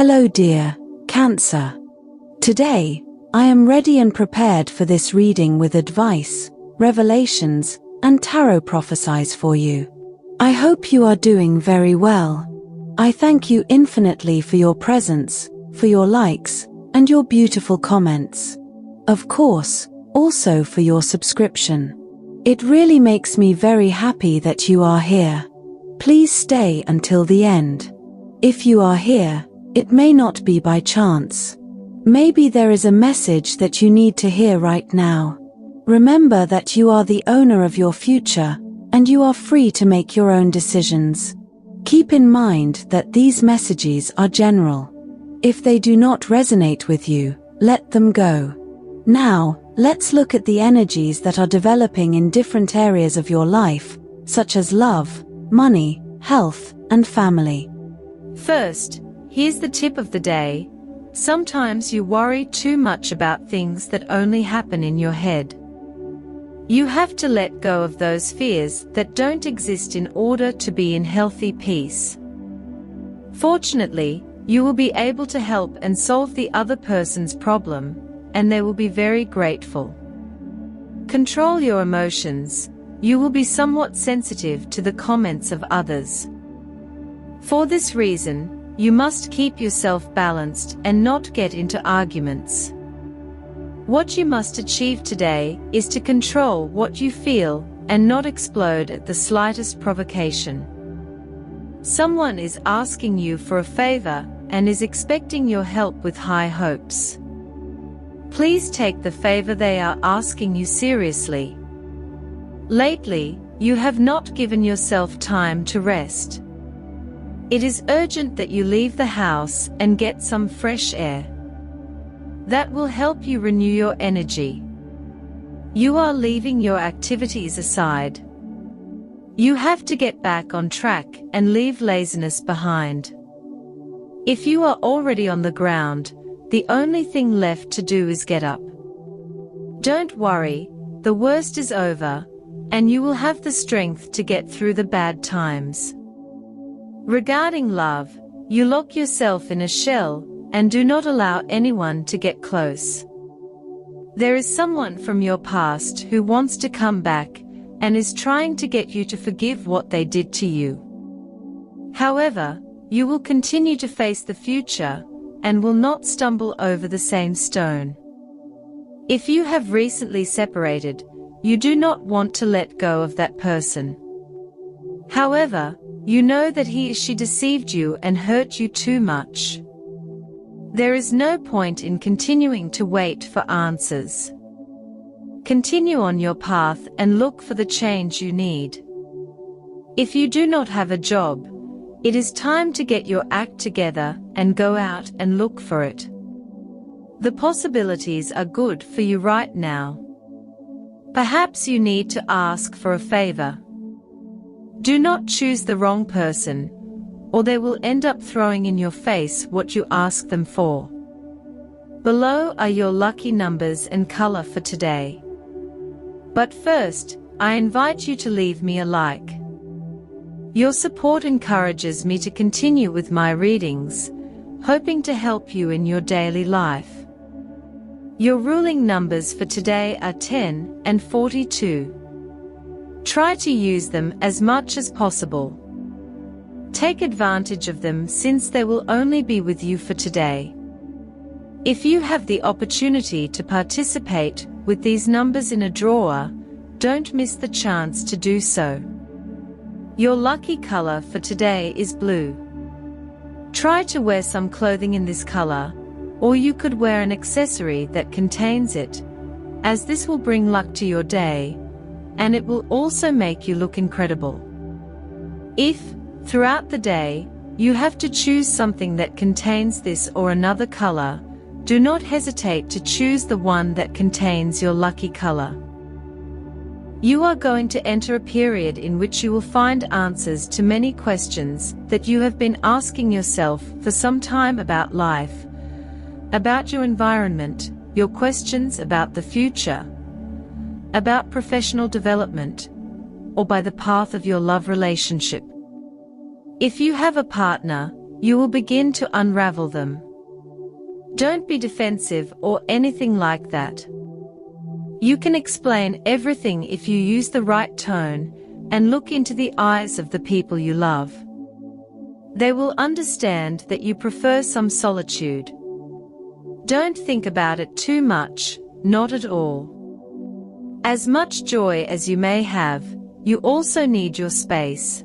Hello dear Cancer. Today, I am ready and prepared for this reading with advice, revelations, and tarot prophecies for you. I hope you are doing very well. I thank you infinitely for your presence, for your likes, and your beautiful comments. Of course, also for your subscription. It really makes me very happy that you are here. Please stay until the end. If you are here, it may not be by chance. Maybe there is a message that you need to hear right now. Remember that you are the owner of your future, and you are free to make your own decisions. Keep in mind that these messages are general. If they do not resonate with you, let them go. Now, let's look at the energies that are developing in different areas of your life, such as love, money, health, and family. First, here's the tip of the day. Sometimes you worry too much about things that only happen in your head. You have to let go of those fears that don't exist in order to be in healthy peace. Fortunately, you will be able to help and solve the other person's problem, and they will be very grateful. Control your emotions. You will be somewhat sensitive to the comments of others. For this reason, you must keep yourself balanced and not get into arguments. What you must achieve today is to control what you feel and not explode at the slightest provocation. Someone is asking you for a favor and is expecting your help with high hopes. Please take the favor they are asking you seriously. Lately, you have not given yourself time to rest. It is urgent that you leave the house and get some fresh air. That will help you renew your energy. You are leaving your activities aside. You have to get back on track and leave laziness behind. If you are already on the ground, the only thing left to do is get up. Don't worry, the worst is over, and you will have the strength to get through the bad times. Regarding love, you lock yourself in a shell and do not allow anyone to get close. There is someone from your past who wants to come back and is trying to get you to forgive what they did to you. However, you will continue to face the future and will not stumble over the same stone. If you have recently separated, you do not want to let go of that person. However, you know that he or she deceived you and hurt you too much. There is no point in continuing to wait for answers. Continue on your path and look for the change you need. If you do not have a job, it is time to get your act together and go out and look for it. The possibilities are good for you right now. Perhaps you need to ask for a favor. Do not choose the wrong person, or they will end up throwing in your face what you ask them for. Below are your lucky numbers and color for today. But first, I invite you to leave me a like. Your support encourages me to continue with my readings, hoping to help you in your daily life. Your ruling numbers for today are 10 and 42. Try to use them as much as possible. Take advantage of them since they will only be with you for today. If you have the opportunity to participate with these numbers in a draw, don't miss the chance to do so. Your lucky color for today is blue. Try to wear some clothing in this color, or you could wear an accessory that contains it, as this will bring luck to your day, and it will also make you look incredible. If, throughout the day, you have to choose something that contains this or another color, do not hesitate to choose the one that contains your lucky color. You are going to enter a period in which you will find answers to many questions that you have been asking yourself for some time about life, about your environment, your questions about the future, about professional development, or by the path of your love relationship. If you have a partner, you will begin to unravel them. Don't be defensive or anything like that. You can explain everything if you use the right tone and look into the eyes of the people you love. They will understand that you prefer some solitude. Don't think about it too much, not at all. As much joy as you may have, you also need your space.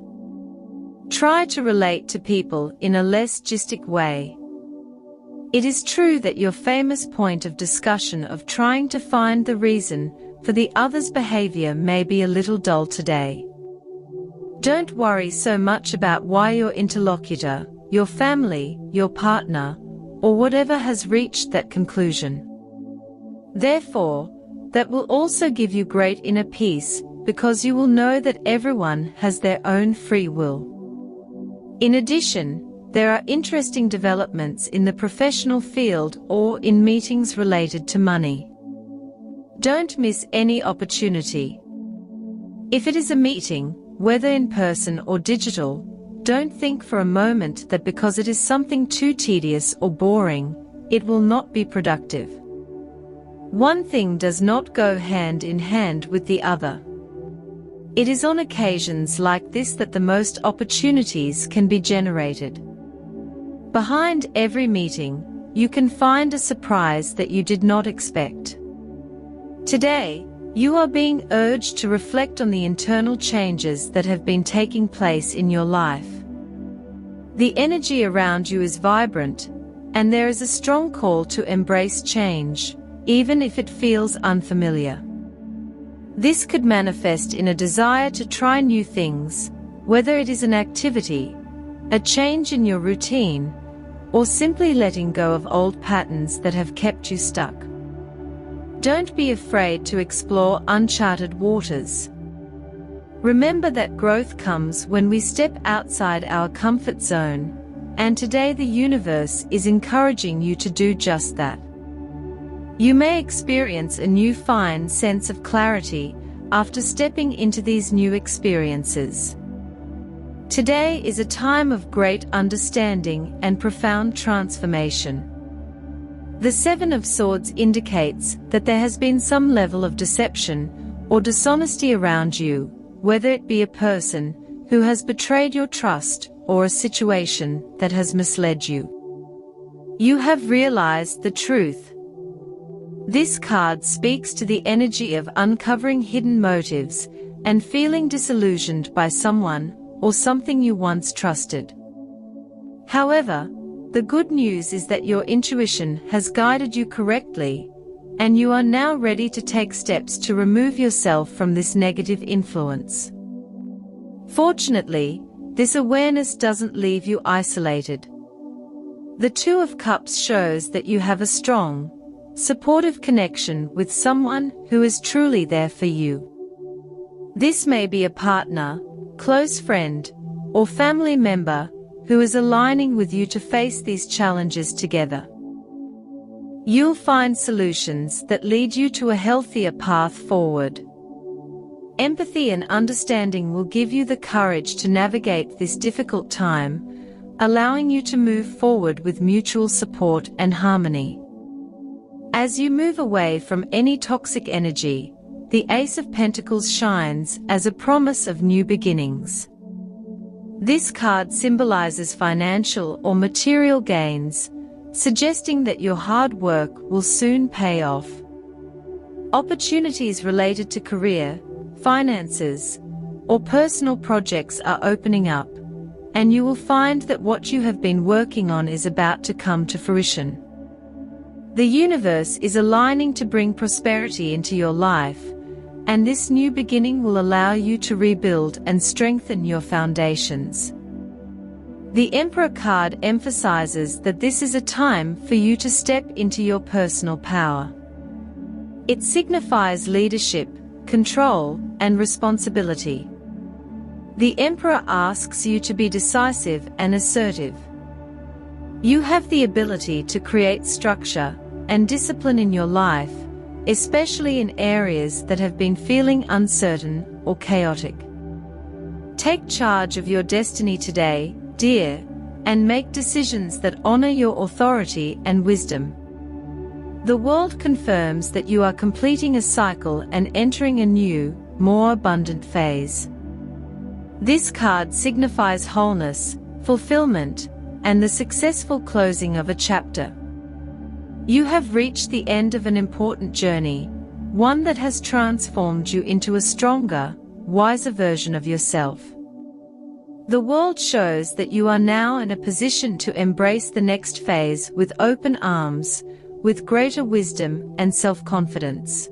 Try to relate to people in a less gistic way. It is true that your famous point of discussion of trying to find the reason for the other's behavior may be a little dull today. Don't worry so much about why your interlocutor, your family, your partner, or whatever has reached that conclusion. Therefore, that will also give you great inner peace, because you will know that everyone has their own free will. In addition, there are interesting developments in the professional field or in meetings related to money. Don't miss any opportunity. If it is a meeting, whether in person or digital, don't think for a moment that because it is something too tedious or boring, it will not be productive. One thing does not go hand in hand with the other. It is on occasions like this that the most opportunities can be generated. Behind every meeting, you can find a surprise that you did not expect. Today, you are being urged to reflect on the internal changes that have been taking place in your life. The energy around you is vibrant, and there is a strong call to embrace change, even if it feels unfamiliar. This could manifest in a desire to try new things, whether it is an activity, a change in your routine, or simply letting go of old patterns that have kept you stuck. Don't be afraid to explore uncharted waters. Remember that growth comes when we step outside our comfort zone, and today the universe is encouraging you to do just that. You may experience a new fine sense of clarity after stepping into these new experiences. Today is a time of great understanding and profound transformation. The Seven of Swords indicates that there has been some level of deception or dishonesty around you, whether it be a person who has betrayed your trust or a situation that has misled you. You have realized the truth. This card speaks to the energy of uncovering hidden motives and feeling disillusioned by someone or something you once trusted. However, the good news is that your intuition has guided you correctly, and you are now ready to take steps to remove yourself from this negative influence. Fortunately, this awareness doesn't leave you isolated. The Two of Cups shows that you have a strong, supportive connection with someone who is truly there for you. This may be a partner, close friend, or family member who is aligning with you to face these challenges together. You'll find solutions that lead you to a healthier path forward. Empathy and understanding will give you the courage to navigate this difficult time, allowing you to move forward with mutual support and harmony. As you move away from any toxic energy, the Ace of Pentacles shines as a promise of new beginnings. This card symbolizes financial or material gains, suggesting that your hard work will soon pay off. Opportunities related to career, finances, or personal projects are opening up, and you will find that what you have been working on is about to come to fruition. The universe is aligning to bring prosperity into your life, and this new beginning will allow you to rebuild and strengthen your foundations. The Emperor card emphasizes that this is a time for you to step into your personal power. It signifies leadership, control, and responsibility. The Emperor asks you to be decisive and assertive. You have the ability to create structure and discipline in your life, especially in areas that have been feeling uncertain or chaotic. Take charge of your destiny today, dear, and make decisions that honor your authority and wisdom. The world confirms that you are completing a cycle and entering a new, more abundant phase. This card signifies wholeness, fulfillment, and the successful closing of a chapter. You have reached the end of an important journey, one that has transformed you into a stronger, wiser version of yourself. The world shows that you are now in a position to embrace the next phase with open arms, with greater wisdom and self-confidence.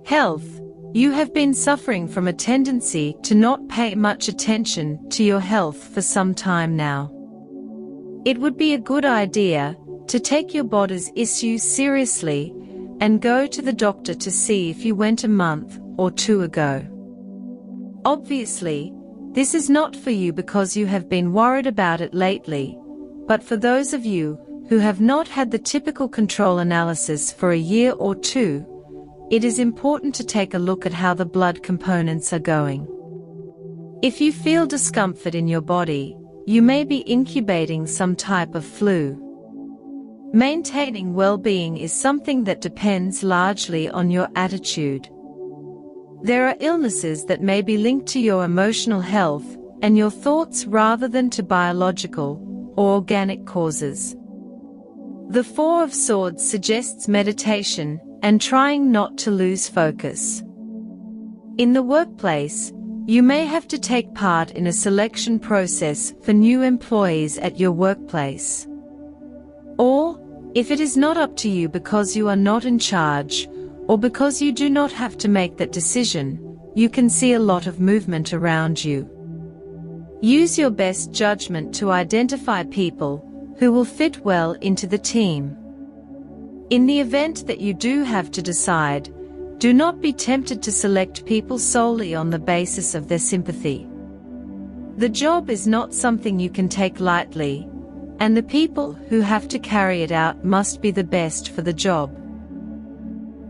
Health. You have been suffering from a tendency to not pay much attention to your health for some time now. It would be a good idea to take your body's issues seriously and go to the doctor to see if you went a month or two ago. Obviously, this is not for you because you have been worried about it lately, but for those of you who have not had the typical control analysis for a year or two, it is important to take a look at how the blood components are going. If you feel discomfort in your body, you may be incubating some type of flu. Maintaining well-being is something that depends largely on your attitude. There are illnesses that may be linked to your emotional health and your thoughts rather than to biological or organic causes. The Four of Swords suggests meditation and trying not to lose focus. In the workplace, you may have to take part in a selection process for new employees at your workplace. Or, if it is not up to you because you are not in charge, or because you do not have to make that decision, you can see a lot of movement around you. Use your best judgment to identify people who will fit well into the team. In the event that you do have to decide, do not be tempted to select people solely on the basis of their sympathy. The job is not something you can take lightly, and the people who have to carry it out must be the best for the job.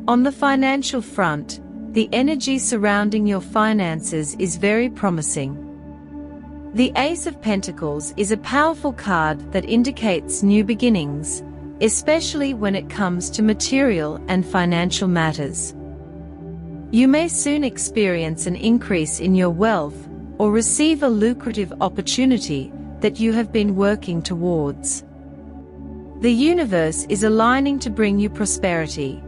On the financial front, the energy surrounding your finances is very promising. The Ace of Pentacles is a powerful card that indicates new beginnings, especially when it comes to material and financial matters. You may soon experience an increase in your wealth or receive a lucrative opportunity that you have been working towards. The universe is aligning to bring you prosperity,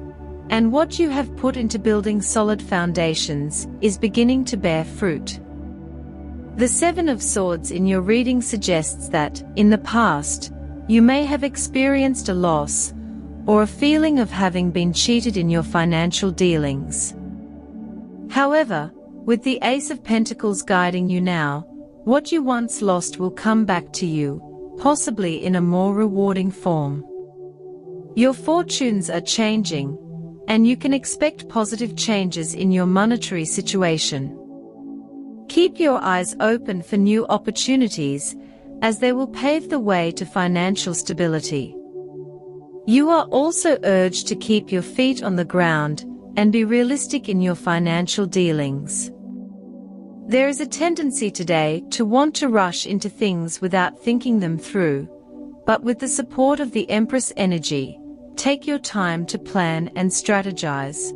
and what you have put into building solid foundations is beginning to bear fruit. The Seven of Swords in your reading suggests that, in the past, you may have experienced a loss or a feeling of having been cheated in your financial dealings. However, with the Ace of Pentacles guiding you now, what you once lost will come back to you, possibly in a more rewarding form. Your fortunes are changing, and you can expect positive changes in your monetary situation. Keep your eyes open for new opportunities, as they will pave the way to financial stability. You are also urged to keep your feet on the ground and be realistic in your financial dealings. There is a tendency today to want to rush into things without thinking them through, but with the support of the Empress energy, take your time to plan and strategize.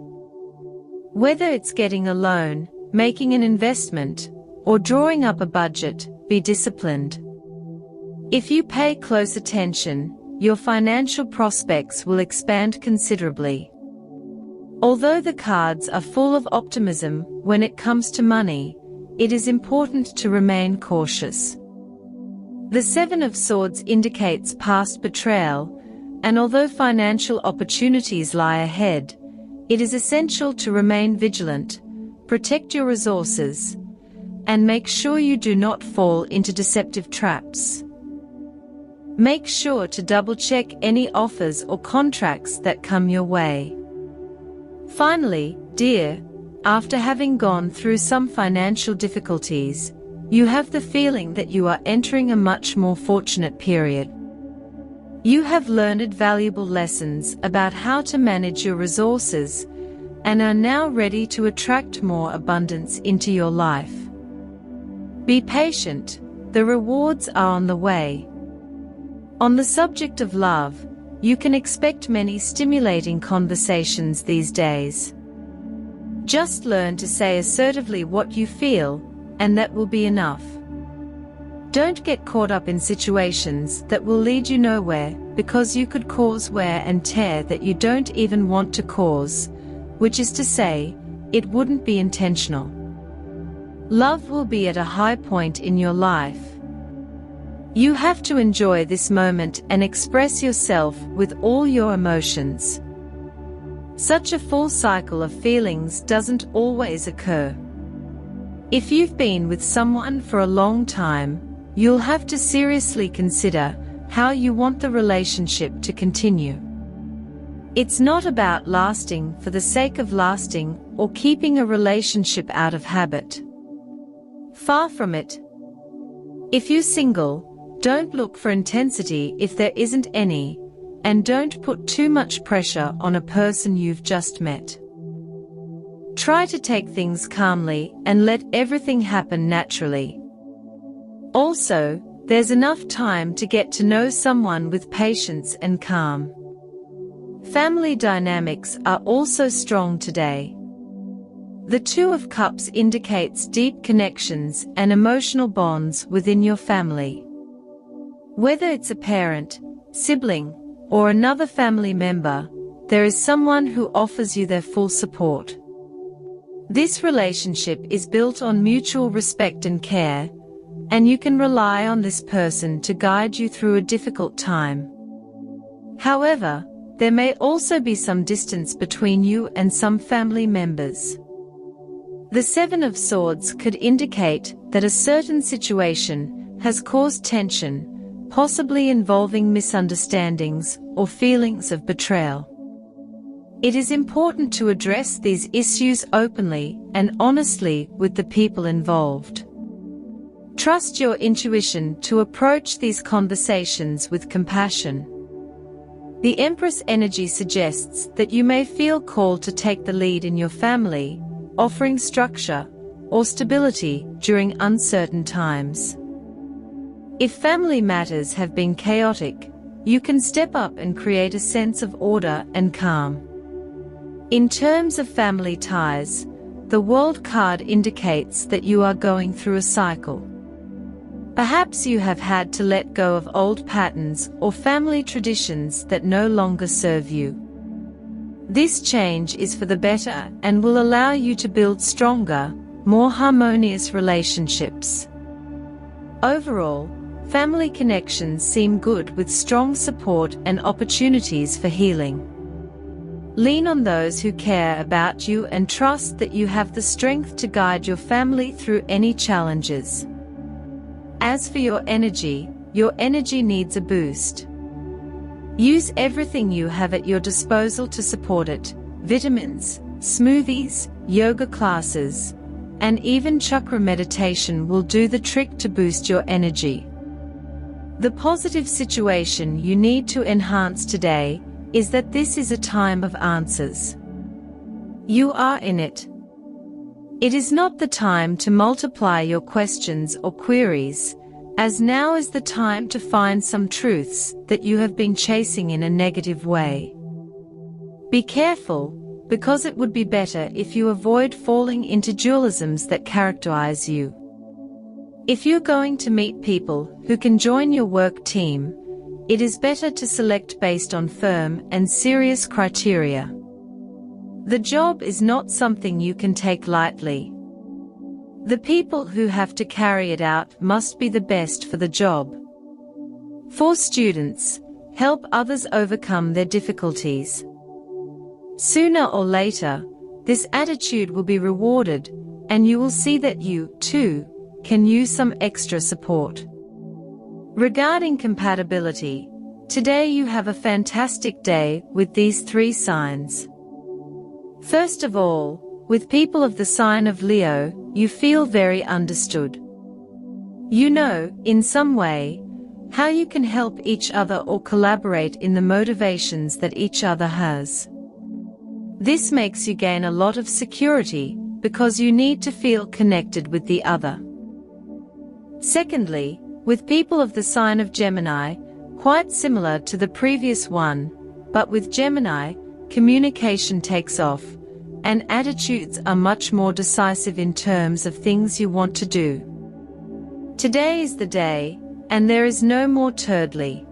Whether it's getting a loan, making an investment, or drawing up a budget, be disciplined. If you pay close attention, your financial prospects will expand considerably. Although the cards are full of optimism when it comes to money, it is important to remain cautious. The Seven of Swords indicates past betrayal, and although financial opportunities lie ahead, it is essential to remain vigilant, protect your resources, and make sure you do not fall into deceptive traps. Make sure to double-check any offers or contracts that come your way. Finally, dear, after having gone through some financial difficulties, you have the feeling that you are entering a much more fortunate period. You have learned valuable lessons about how to manage your resources and are now ready to attract more abundance into your life. Be patient, the rewards are on the way. On the subject of love, you can expect many stimulating conversations these days. Just learn to say assertively what you feel, and that will be enough. Don't get caught up in situations that will lead you nowhere, because you could cause wear and tear that you don't even want to cause, which is to say, it wouldn't be intentional. Love will be at a high point in your life. You have to enjoy this moment and express yourself with all your emotions. Such a full cycle of feelings doesn't always occur. If you've been with someone for a long time, you'll have to seriously consider how you want the relationship to continue. It's not about lasting for the sake of lasting or keeping a relationship out of habit. Far from it. If you're single, don't look for intensity if there isn't any, and don't put too much pressure on a person you've just met. Try to take things calmly and let everything happen naturally. Also, there's enough time to get to know someone with patience and calm. Family dynamics are also strong today. The Two of Cups indicates deep connections and emotional bonds within your family. Whether it's a parent, sibling, or another family member, there is someone who offers you their full support. This relationship is built on mutual respect and care, and you can rely on this person to guide you through a difficult time. However, there may also be some distance between you and some family members. The Seven of Swords could indicate that a certain situation has caused tension, possibly involving misunderstandings or feelings of betrayal. It is important to address these issues openly and honestly with the people involved. Trust your intuition to approach these conversations with compassion. The Empress energy suggests that you may feel called to take the lead in your family, offering structure or stability during uncertain times. If family matters have been chaotic, you can step up and create a sense of order and calm. In terms of family ties, the World card indicates that you are going through a cycle. Perhaps you have had to let go of old patterns or family traditions that no longer serve you. This change is for the better and will allow you to build stronger, more harmonious relationships. Overall, family connections seem good with strong support and opportunities for healing. Lean on those who care about you and trust that you have the strength to guide your family through any challenges. As for your energy needs a boost. Use everything you have at your disposal to support it: vitamins, smoothies, yoga classes, and even chakra meditation will do the trick to boost your energy. The positive situation you need to enhance today is that this is a time of answers. You are in it. It is not the time to multiply your questions or queries, as now is the time to find some truths that you have been chasing in a negative way. Be careful, because it would be better if you avoid falling into dualisms that characterize you. If you're going to meet people who can join your work team, it is better to select based on firm and serious criteria. The job is not something you can take lightly. The people who have to carry it out must be the best for the job. For students, help others overcome their difficulties. Sooner or later, this attitude will be rewarded, and you will see that you, too, can use some extra support. Regarding compatibility, today you have a fantastic day with these 3 signs. First of all, with people of the sign of Leo, you feel very understood. You know, in some way, how you can help each other or collaborate in the motivations that each other has. This makes you gain a lot of security, because you need to feel connected with the other. Secondly, With people of the sign of Gemini, quite similar to the previous one, but with Gemini, communication takes off, and attitudes are much more decisive in terms of things you want to do. Today is the day, and there is no more turdly.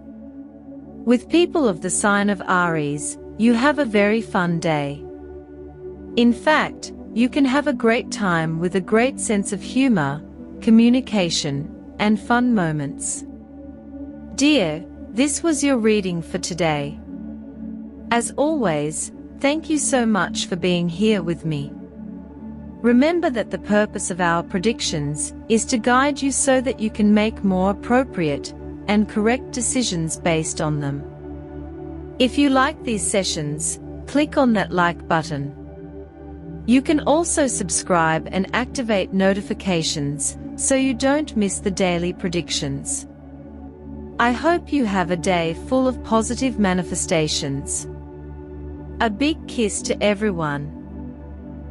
With people of the sign of Aries, you have a very fun day. In fact, you can have a great time with a great sense of humor, communication, and fun moments. Dear, this was your reading for today. As always, thank you so much for being here with me. Remember that the purpose of our predictions is to guide you so that you can make more appropriate and correct decisions based on them. If you like these sessions, click on that like button. You can also subscribe and activate notifications so you don't miss the daily predictions. I hope you have a day full of positive manifestations. A big kiss to everyone.